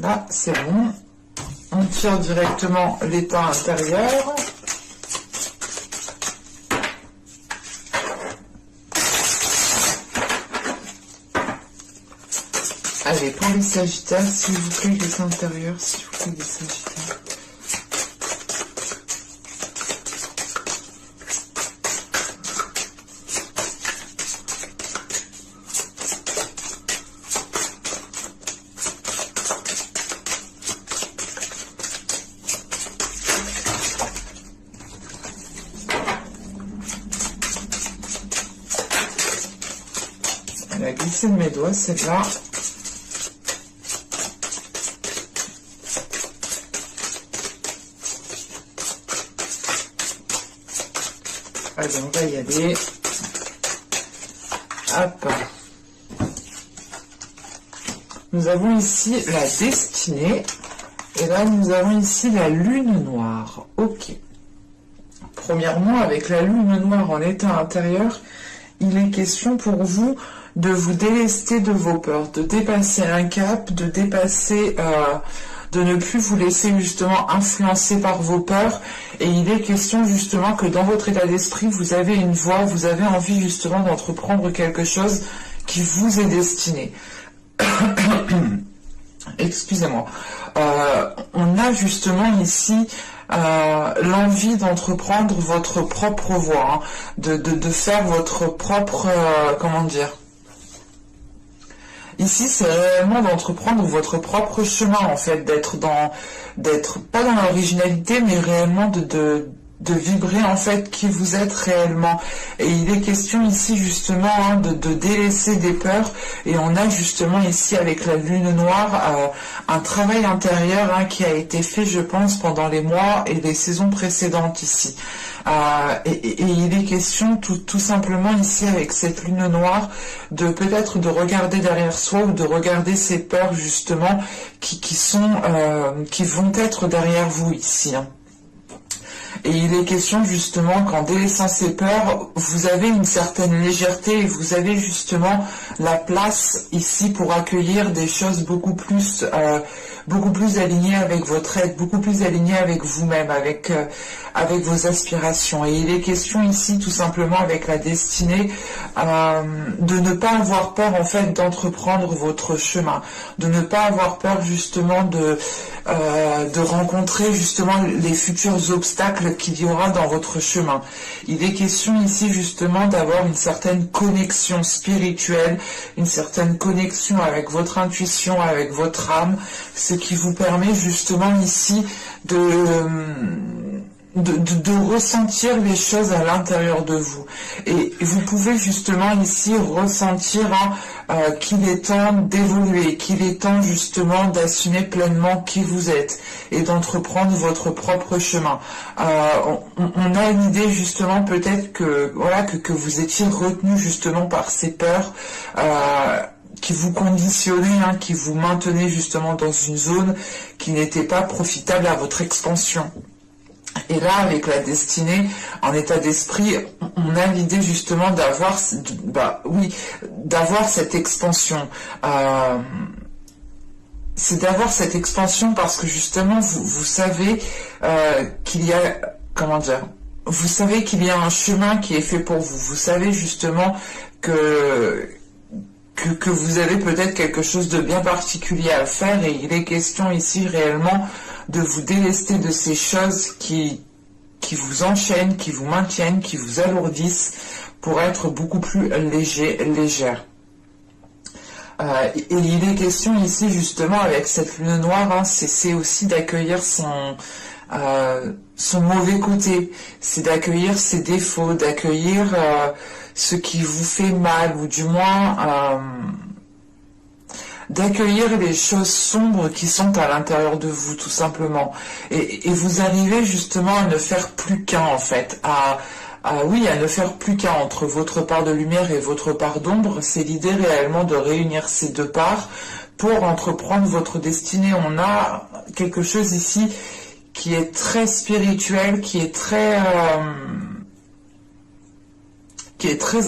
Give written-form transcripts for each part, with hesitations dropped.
Là, c'est bon. On tire directement l'état intérieur. Allez, pour les Sagittaires, s'il vous plaît, l'état intérieur, s'il vous plaît, les Sagittaires. Elle a glissé de mes doigts, celle-là. Allez, on va y aller. Hop. Nous avons ici la destinée. Et là, nous avons ici la lune noire. Ok. Premièrement, avec la lune noire en état intérieur, il est question pour vous de vous délester de vos peurs, de dépasser un cap, de dépasser, de ne plus vous laisser justement influencer par vos peurs. Et il est question justement que dans votre état d'esprit, vous avez une voie, vous avez envie justement d'entreprendre quelque chose qui vous est destiné. Excusez-moi. On a justement ici l'envie d'entreprendre votre propre voie, hein, de faire votre propre, comment dire. Ici, c'est réellement d'entreprendre votre propre chemin, en fait, d'être pas dans l'originalité, mais réellement de vibrer, en fait, qui vous êtes réellement. Et il est question ici, justement, hein, de délaisser des peurs. Et on a justement ici, avec la lune noire, un travail intérieur, hein, qui a été fait, je pense, pendant les mois et les saisons précédentes ici. Et il est question tout simplement ici avec cette lune noire de peut-être de regarder derrière soi ou de regarder ces peurs justement qui vont être derrière vous ici. Hein. Et il est question justement qu'en délaissant ces peurs, vous avez une certaine légèreté et vous avez justement la place ici pour accueillir des choses beaucoup plus alignées avec votre être, beaucoup plus alignées avec vous-même, avec vos aspirations. Et il est question ici tout simplement avec la destinée de ne pas avoir peur en fait d'entreprendre votre chemin, de ne pas avoir peur justement de rencontrer justement les futurs obstacles qu'il y aura dans votre chemin. Il est question ici justement d'avoir une certaine connexion spirituelle, une certaine connexion avec votre intuition, avec votre âme, ce qui vous permet justement ici de ressentir les choses à l'intérieur de vous. Et vous pouvez justement ici ressentir qu'il est temps d'évoluer, qu'il est temps justement d'assumer pleinement qui vous êtes et d'entreprendre votre propre chemin. On a une idée justement peut-être que voilà que vous étiez retenu justement par ces peurs qui vous conditionnaient, hein, qui vous maintenaient justement dans une zone qui n'était pas profitable à votre expansion. Et là, avec la destinée, en état d'esprit, on a l'idée justement d'avoir cette expansion. C'est d'avoir cette expansion parce que justement, vous savez qu'il y a, comment dire, vous savez qu'il y a un chemin qui est fait pour vous. Vous savez justement que vous avez peut-être quelque chose de bien particulier à faire et il est question ici réellement de vous délester de ces choses qui vous enchaînent, qui vous maintiennent, qui vous alourdissent pour être beaucoup plus légère. Et il est question ici justement avec cette lune noire, hein, c'est aussi d'accueillir son mauvais côté, c'est d'accueillir ses défauts, d'accueillir ce qui vous fait mal ou du moins d'accueillir les choses sombres qui sont à l'intérieur de vous tout simplement et vous arrivez justement à ne faire plus qu'un en fait, à ne faire plus qu'un entre votre part de lumière et votre part d'ombre. C'est l'idée réellement de réunir ces deux parts pour entreprendre votre destinée. On a quelque chose ici qui est très spirituel, qui est très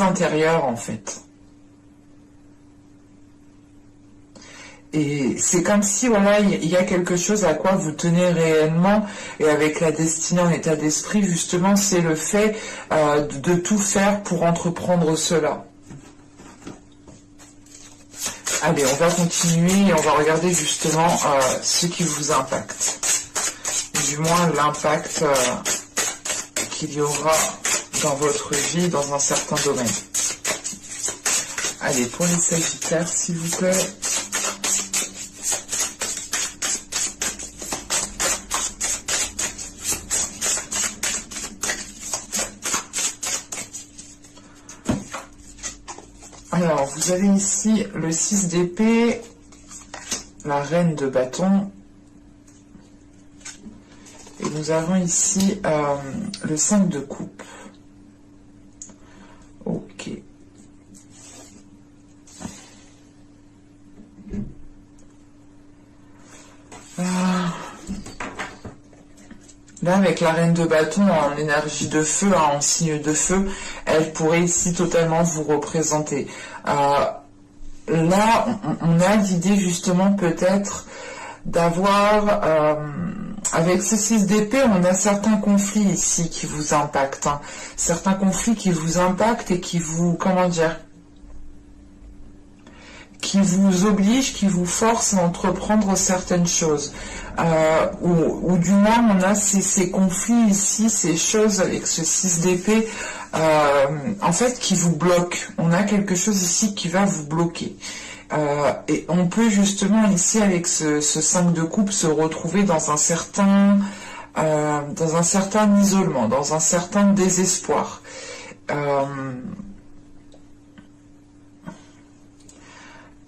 intérieur en fait. Et c'est comme si, voilà, il y a quelque chose à quoi vous tenez réellement, et avec la destinée en état d'esprit, justement, c'est le fait de tout faire pour entreprendre cela. Allez, on va continuer et on va regarder justement ce qui vous impacte. Du moins, l'impact qu'il y aura dans votre vie, dans un certain domaine. Allez, pour les Sagittaires, s'il vous plaît. Alors, vous avez ici le 6 d'épée, la reine de bâton, et nous avons ici le 5 de coupe. Ok. Là, avec la reine de bâton en énergie de feu, en signe de feu, elle pourrait ici totalement vous représenter. Là, on a l'idée justement peut-être d'avoir, avec ce 6 d'épée, on a certains conflits ici qui vous impactent. Hein. Certains conflits qui vous impactent et qui vous, comment dire, qui vous oblige, qui vous force à entreprendre certaines choses. Ou du moins, on a ces conflits ici, ces choses avec ce 6 d'épée, en fait, qui vous bloquent. On a quelque chose ici qui va vous bloquer. Et on peut justement ici, avec ce 5 de coupe, se retrouver dans un certain isolement, dans un certain désespoir.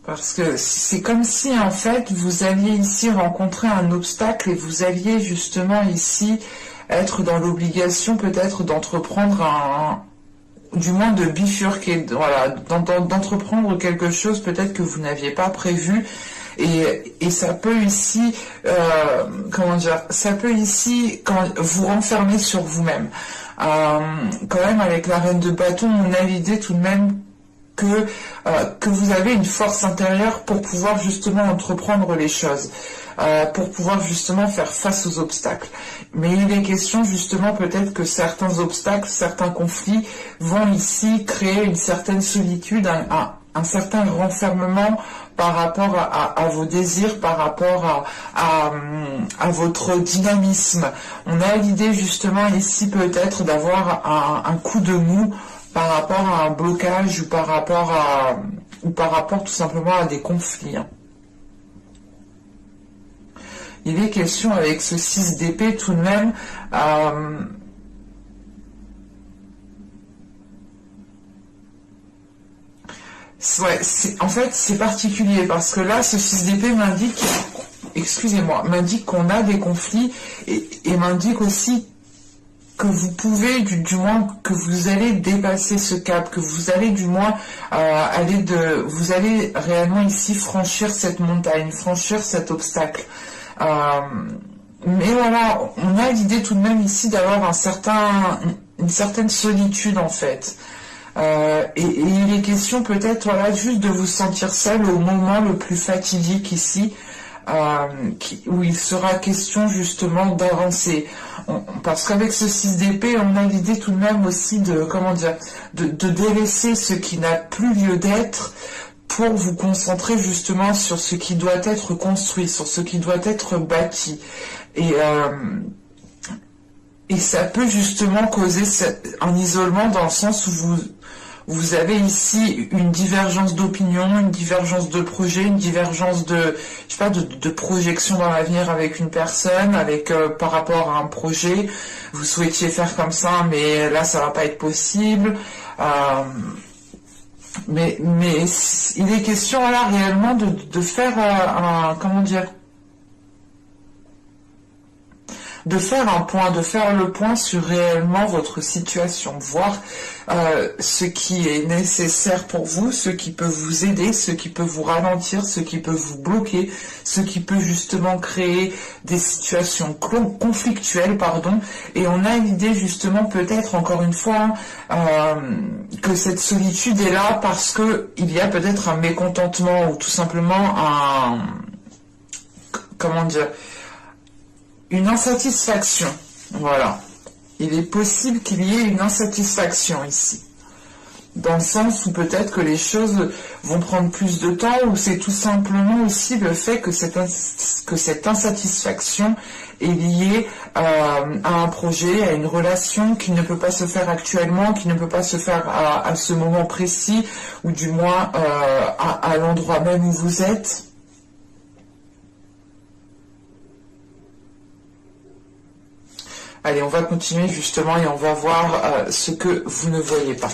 Parce que c'est comme si, en fait, vous alliez ici rencontrer un obstacle et vous alliez justement ici être dans l'obligation peut-être d'entreprendre du moins de bifurquer, voilà, d'entreprendre quelque chose peut-être que vous n'aviez pas prévu. Et ça peut ici, comment dire, ça peut ici vous renfermer sur vous-même. Quand même, avec la reine de bâton, on a l'idée tout de même que vous avez une force intérieure pour pouvoir justement entreprendre les choses, pour pouvoir justement faire face aux obstacles. Mais il est question justement peut-être que certains obstacles, certains conflits vont ici créer une certaine solitude, un certain renfermement par rapport à vos désirs, par rapport à votre dynamisme. On a l'idée justement ici peut-être d'avoir un coup de mou par rapport à un blocage ou par rapport tout simplement à des conflits. Il est question avec ce 6 d'épée tout de même ouais, en fait c'est particulier parce que là ce 6 d'épée m'indique, excusez-moi, m'indique qu'on a des conflits et m'indique aussi que vous pouvez, du moins, que vous allez dépasser ce cap, que vous allez du moins vous allez réellement ici franchir cette montagne, franchir cet obstacle. Mais voilà, on a l'idée tout de même ici d'avoir une certaine solitude en fait. Et il est question peut-être voilà juste de vous sentir seul au moment le plus fatidique ici. Où il sera question justement d'avancer. Parce qu'avec ce 6 d'épée, on a l'idée tout de même aussi de, comment dire, de délaisser ce qui n'a plus lieu d'être pour vous concentrer justement sur ce qui doit être construit, sur ce qui doit être bâti. Et ça peut justement causer un isolement dans le sens où vous avez ici une divergence d'opinion, une divergence de projet, une divergence de, je sais pas, de projection dans l'avenir avec une personne, par rapport à un projet. Vous souhaitiez faire comme ça, mais là ça va pas être possible. Mais il est question là réellement de faire comment dire, de faire un point, de faire le point sur réellement votre situation, voir ce qui est nécessaire pour vous, ce qui peut vous aider, ce qui peut vous ralentir, ce qui peut vous bloquer, ce qui peut justement créer des situations conflictuelles, pardon. Et on a l'idée justement peut-être encore une fois que cette solitude est là parce que il y a peut-être un mécontentement ou tout simplement comment dire, une insatisfaction. Voilà. Il est possible qu'il y ait une insatisfaction ici. Dans le sens où peut-être que les choses vont prendre plus de temps, ou c'est tout simplement aussi le fait que cette insatisfaction est liée à un projet, à une relation qui ne peut pas se faire actuellement, qui ne peut pas se faire à ce moment précis, ou du moins à l'endroit même où vous êtes. Allez, on va continuer justement et on va voir ce que vous ne voyez pas.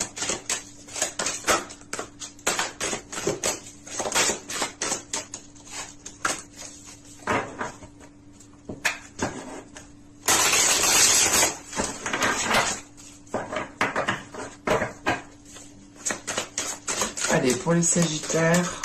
Allez, pour les Sagittaires.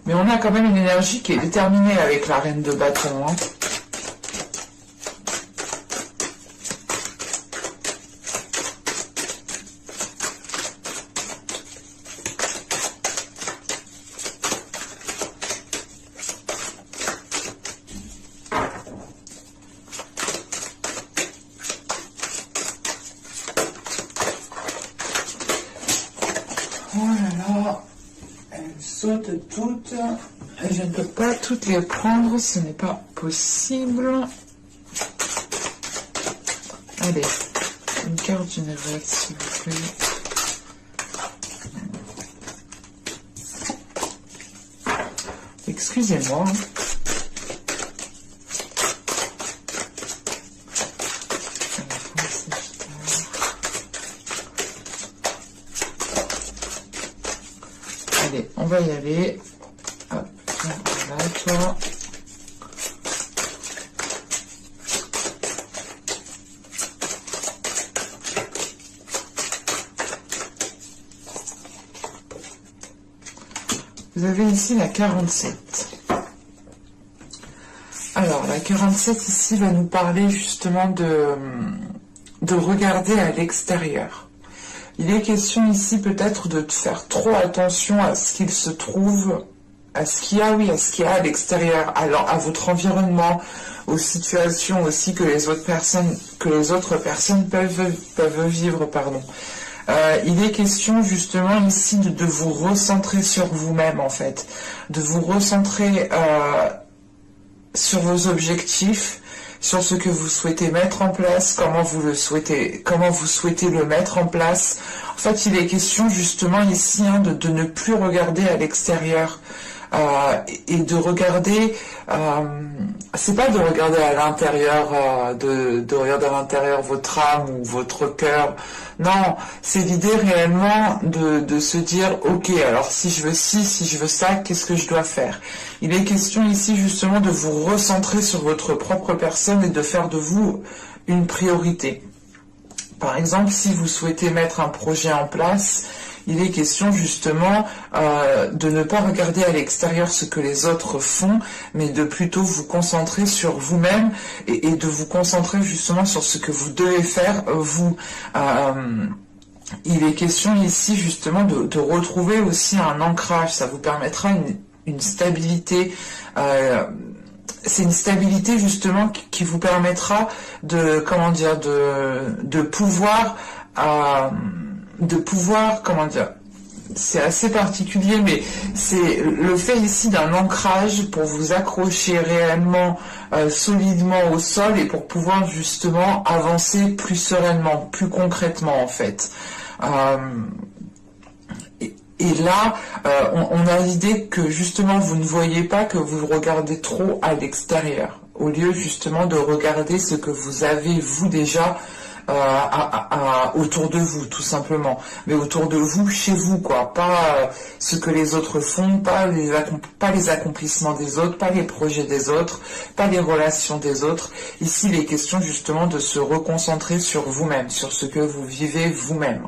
Mais on a quand même une énergie qui est déterminée avec la reine de bâton. Oh là là, elles sautent toutes. Je ne peux pas toutes les prendre, ce n'est pas possible. Allez, une carte générale, s'il vous plaît. Excusez-moi. Allez, on va y aller. Hop, voilà, toi. Vous avez ici la 47. Alors, la 47 ici va nous parler justement de regarder à l'extérieur. Il est question ici peut-être de faire trop attention à ce qu'il se trouve, à ce qu'il y a, oui, à ce qu'il y a à l'extérieur, alors à votre environnement, aux situations aussi que les autres personnes peuvent vivre, pardon. Il est question justement ici de vous recentrer sur vous-même en fait, de vous recentrer sur vos objectifs, sur ce que vous souhaitez mettre en place, comment vous souhaitez le mettre en place. En fait, il est question justement ici de ne plus regarder à l'extérieur et de regarder. C'est pas de regarder à l'intérieur, de regarder à l'intérieur votre âme ou votre cœur. Non, c'est l'idée réellement de se dire, ok, alors si je veux ci, si je veux ça, qu'est-ce que je dois faire? Il est question ici justement de vous recentrer sur votre propre personne et de faire de vous une priorité. Par exemple, si vous souhaitez mettre un projet en place, il est question justement de ne pas regarder à l'extérieur ce que les autres font, mais de plutôt vous concentrer sur vous-même et de vous concentrer justement sur ce que vous devez faire, vous. Il est question ici justement de retrouver aussi un ancrage, ça vous permettra une stabilité. C'est une stabilité justement qui vous permettra de, comment dire, de pouvoir, comment dire, c'est assez particulier, mais c'est le fait ici d'un ancrage pour vous accrocher réellement solidement au sol et pour pouvoir justement avancer plus sereinement, plus concrètement en fait. Et là, on a l'idée que justement vous ne voyez pas, que vous regardez trop à l'extérieur, au lieu justement de regarder ce que vous avez vous déjà autour de vous, tout simplement. Mais autour de vous, chez vous, quoi. Pas ce que les autres font, pas les accomplissements des autres, pas les projets des autres, pas les relations des autres. Ici, il est question justement de se reconcentrer sur vous-même, sur ce que vous vivez vous-même.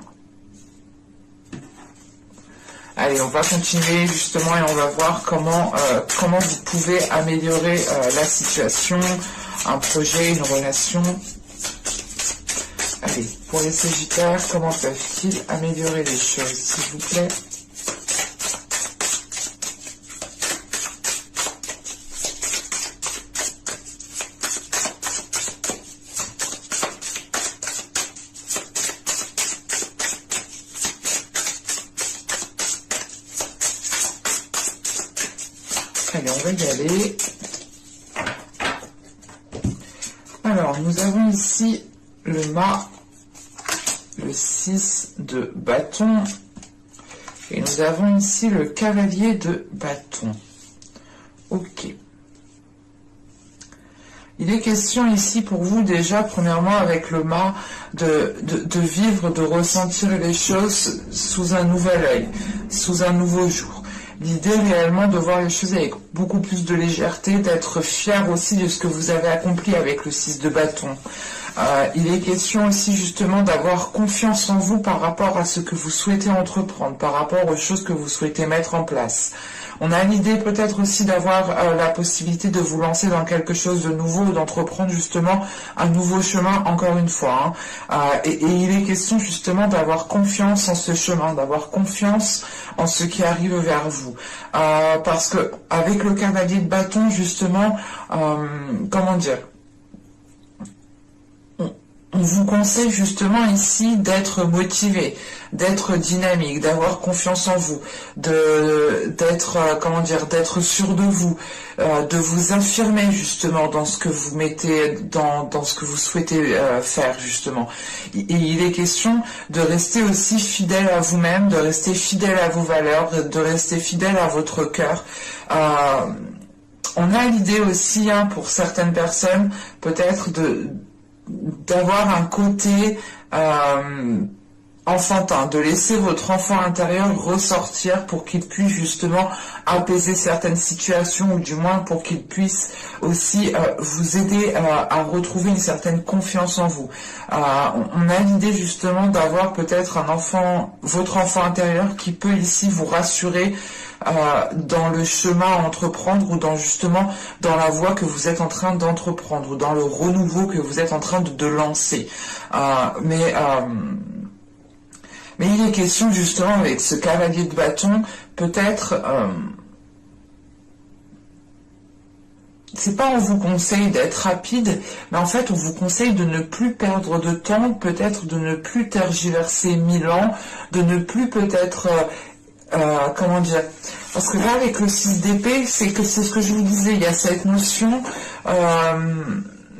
Allez, on va continuer justement et on va voir comment vous pouvez améliorer la situation, un projet, une relation. Allez, pour les Sagittaires, comment peuvent-ils améliorer les choses, s'il vous plaît? Allez, on va y aller. Alors, nous avons ici le mât, le 6 de bâton, et nous avons ici le cavalier de bâton. Ok. Il est question ici pour vous déjà, premièrement avec le mât, de vivre, de ressentir les choses sous un nouvel œil, sous un nouveau jour. L'idée réellement de voir les choses avec beaucoup plus de légèreté, d'être fier aussi de ce que vous avez accompli avec le 6 de bâton. Il est question aussi justement d'avoir confiance en vous par rapport à ce que vous souhaitez entreprendre, par rapport aux choses que vous souhaitez mettre en place. On a l'idée peut-être aussi d'avoir la possibilité de vous lancer dans quelque chose de nouveau, d'entreprendre justement un nouveau chemin, encore une fois. Et il est question justement d'avoir confiance en ce chemin, d'avoir confiance en ce qui arrive vers vous. Parce que avec le cavalier de bâton, justement, comment dire, on vous conseille justement ici d'être motivé, d'être dynamique, d'avoir confiance en vous, d'être sûr de vous, de vous affirmer justement dans ce que vous mettez, dans ce que vous souhaitez faire justement. Et il est question de rester aussi fidèle à vous-même, de rester fidèle à vos valeurs, de rester fidèle à votre cœur. On a l'idée aussi, pour certaines personnes, peut-être d'avoir un côté enfantin, de laisser votre enfant intérieur ressortir pour qu'il puisse justement apaiser certaines situations, ou du moins pour qu'il puisse aussi vous aider à retrouver une certaine confiance en vous. On a l'idée justement d'avoir peut-être votre enfant intérieur qui peut ici vous rassurer dans le chemin à entreprendre, ou dans la voie que vous êtes en train d'entreprendre, ou dans le renouveau que vous êtes en train de lancer. Mais il est question justement avec ce cavalier de bâton, peut-être, c'est pas on vous conseille d'être rapide, mais en fait on vous conseille de ne plus perdre de temps, peut-être de ne plus tergiverser 1000 ans, de ne plus peut-être... comment dire, parce que là avec le 6 d'épée, c'est ce que je vous disais, il y a cette notion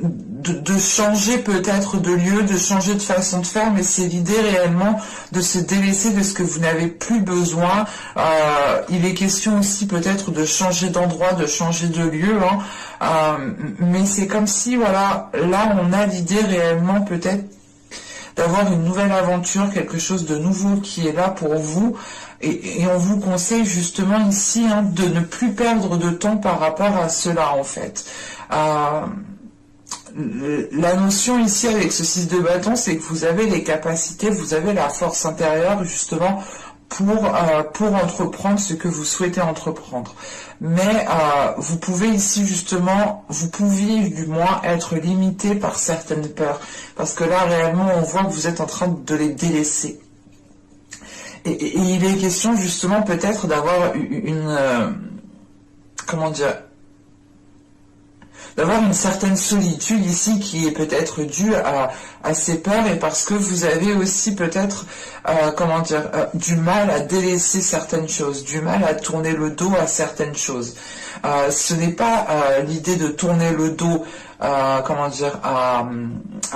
de changer peut-être de lieu, de changer de façon de faire, mais c'est l'idée réellement de se délaisser de ce que vous n'avez plus besoin. Il est question aussi peut-être de changer d'endroit, de changer de lieu, mais c'est comme si, voilà, là on a l'idée réellement peut-être d'avoir une nouvelle aventure, quelque chose de nouveau qui est là pour vous, et on vous conseille justement ici de ne plus perdre de temps par rapport à cela en fait. La notion ici avec ce 6 de bâton, c'est que vous avez les capacités, vous avez la force intérieure justement pour entreprendre ce que vous souhaitez entreprendre. Mais vous pouvez ici justement, vous pouviez du moins être limité par certaines peurs, parce que là réellement on voit que vous êtes en train de les délaisser. Et il est question justement peut-être d'avoir d'avoir une certaine solitude ici qui est peut-être due à ces peurs, et parce que vous avez aussi peut-être du mal à délaisser certaines choses, du mal à tourner le dos à certaines choses. Ce n'est pas l'idée de tourner le dos à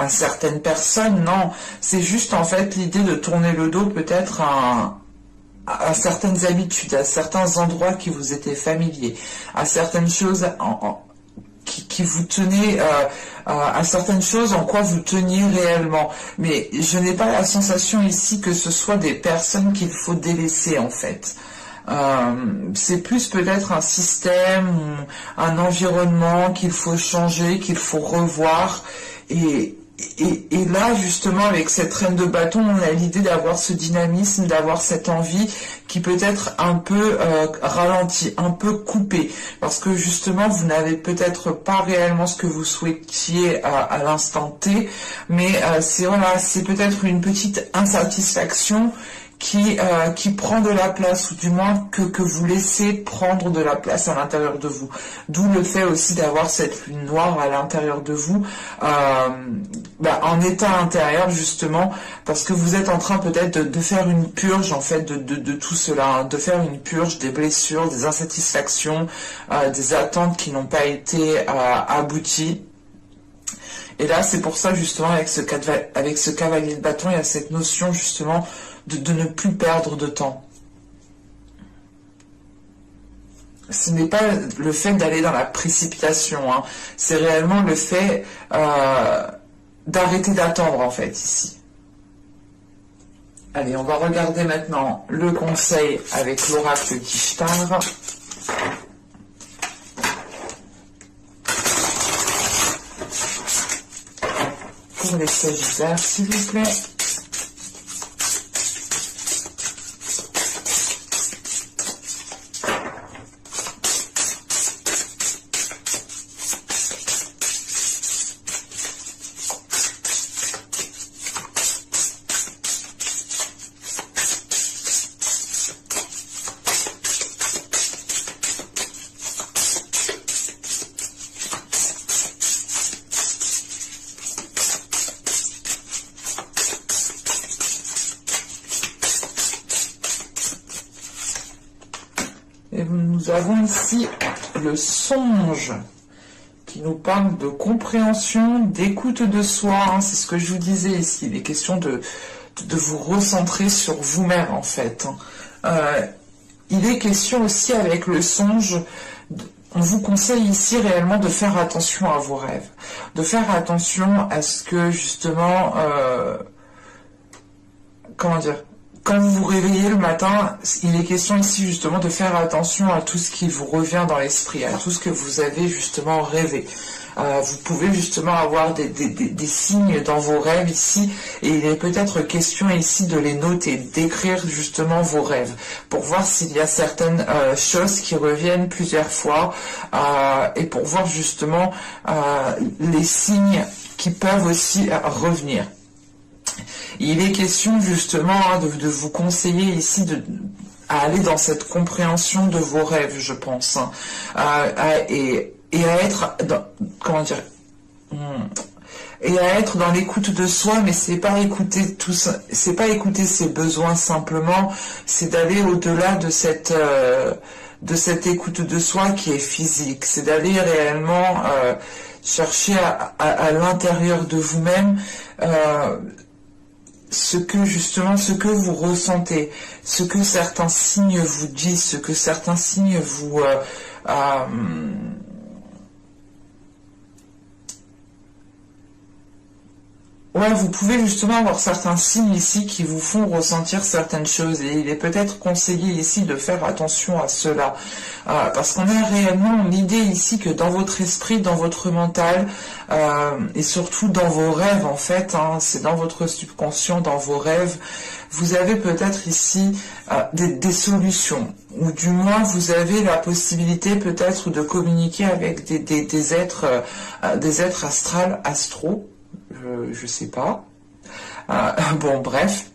certaines personnes, non, c'est juste en fait l'idée de tourner le dos peut-être à certaines habitudes, à certains endroits qui vous étaient familiers, à certaines choses qui qui vous tenez à certaines choses en quoi vous teniez réellement. Mais je n'ai pas la sensation ici que ce soit des personnes qu'il faut délaisser en fait. C'est plus peut-être un système, un environnement qu'il faut changer, qu'il faut revoir. Et là, justement, avec cette reine de bâton, on a l'idée d'avoir ce dynamisme, d'avoir cette envie qui peut être un peu ralentie, un peu coupée. Parce que justement, vous n'avez peut-être pas réellement ce que vous souhaitiez à l'instant T, mais c'est peut-être une petite insatisfaction qui prend de la place, ou du moins que vous laissez prendre de la place à l'intérieur de vous. D'où le fait aussi d'avoir cette lune noire à l'intérieur de vous, en état intérieur justement, parce que vous êtes en train peut-être de faire une purge en fait de tout cela, hein, de faire une purge des blessures, des insatisfactions, des attentes qui n'ont pas été abouties. Et là, c'est pour ça justement avec ce cavalier de bâton, il y a cette notion justement de ne plus perdre de temps. Ce n'est pas le fait d'aller dans la précipitation, hein. C'est réellement le fait d'arrêter d'attendre en fait ici. Allez, on va regarder maintenant le conseil avec l'oracle d'Ishtar. Pour les Sagittaires, s'il vous plaît. Et nous avons ici le songe qui nous parle de compréhension, d'écoute de soi. Hein, c'est ce que je vous disais ici. Il est question de vous recentrer sur vous-même en fait. Il est question aussi avec le songe, on vous conseille ici réellement de faire attention à vos rêves. De faire attention à ce que justement... comment dire ? Quand vous vous réveillez le matin, il est question ici justement de faire attention à tout ce qui vous revient dans l'esprit, à tout ce que vous avez justement rêvé. Vous pouvez justement avoir des signes dans vos rêves ici, et il est peut-être question ici de les noter, d'écrire justement vos rêves, pour voir s'il y a certaines choses qui reviennent plusieurs fois, et pour voir justement les signes qui peuvent aussi revenir. Il est question justement de vous conseiller ici à aller dans cette compréhension de vos rêves, je pense, hein, et à être dans, comment dire, et à être dans l'écoute de soi, mais c'est pas écouter tout ça, c'est pas écouter ses besoins simplement, c'est d'aller au-delà de cette écoute de soi qui est physique, c'est d'aller réellement chercher à l'intérieur de vous-même ce que vous ressentez, ce que certains signes vous disent, ce que certains signes vous vous pouvez justement avoir certains signes ici qui vous font ressentir certaines choses, et il est peut-être conseillé ici de faire attention à cela, parce qu'on a réellement l'idée ici que dans votre esprit, dans votre mental, et surtout dans vos rêves en fait, hein, c'est dans votre subconscient, dans vos rêves, vous avez peut-être ici des solutions, ou du moins vous avez la possibilité peut-être de communiquer avec des êtres astro, je sais pas. Bon, bref.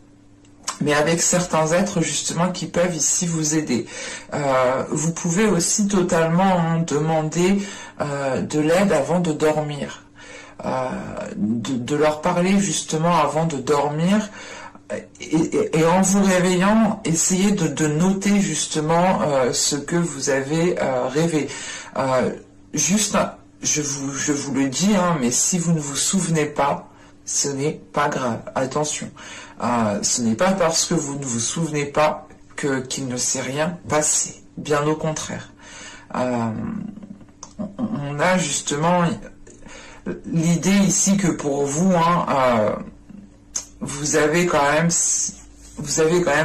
Mais avec certains êtres, justement, qui peuvent ici vous aider. Vous pouvez aussi totalement demander de l'aide avant de dormir. De leur parler, justement, avant de dormir. Et en vous réveillant, essayez de noter, justement, ce que vous avez rêvé. Je vous le dis, hein, mais si vous ne vous souvenez pas, ce n'est pas grave. Attention, ce n'est pas parce que vous ne vous souvenez pas qu'il ne s'est rien passé. Bien au contraire. On on a justement l'idée ici que pour vous, vous avez quand même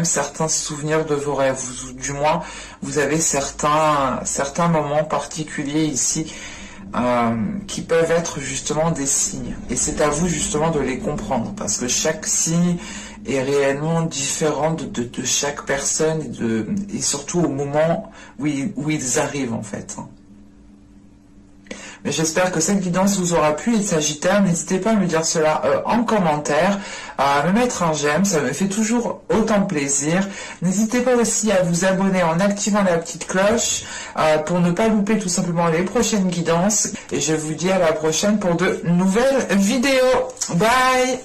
certains souvenirs de vos rêves, ou du moins vous avez certains moments particuliers ici qui peuvent être justement des signes. Et c'est à vous justement de les comprendre, parce que chaque signe est réellement différent de chaque personne et surtout au moment où ils arrivent en fait. Mais j'espère que cette guidance vous aura plu, les Sagittaires. N'hésitez pas à me dire cela en commentaire, à me mettre un j'aime, ça me fait toujours autant plaisir. N'hésitez pas aussi à vous abonner en activant la petite cloche pour ne pas louper tout simplement les prochaines guidances. Et je vous dis à la prochaine pour de nouvelles vidéos. Bye!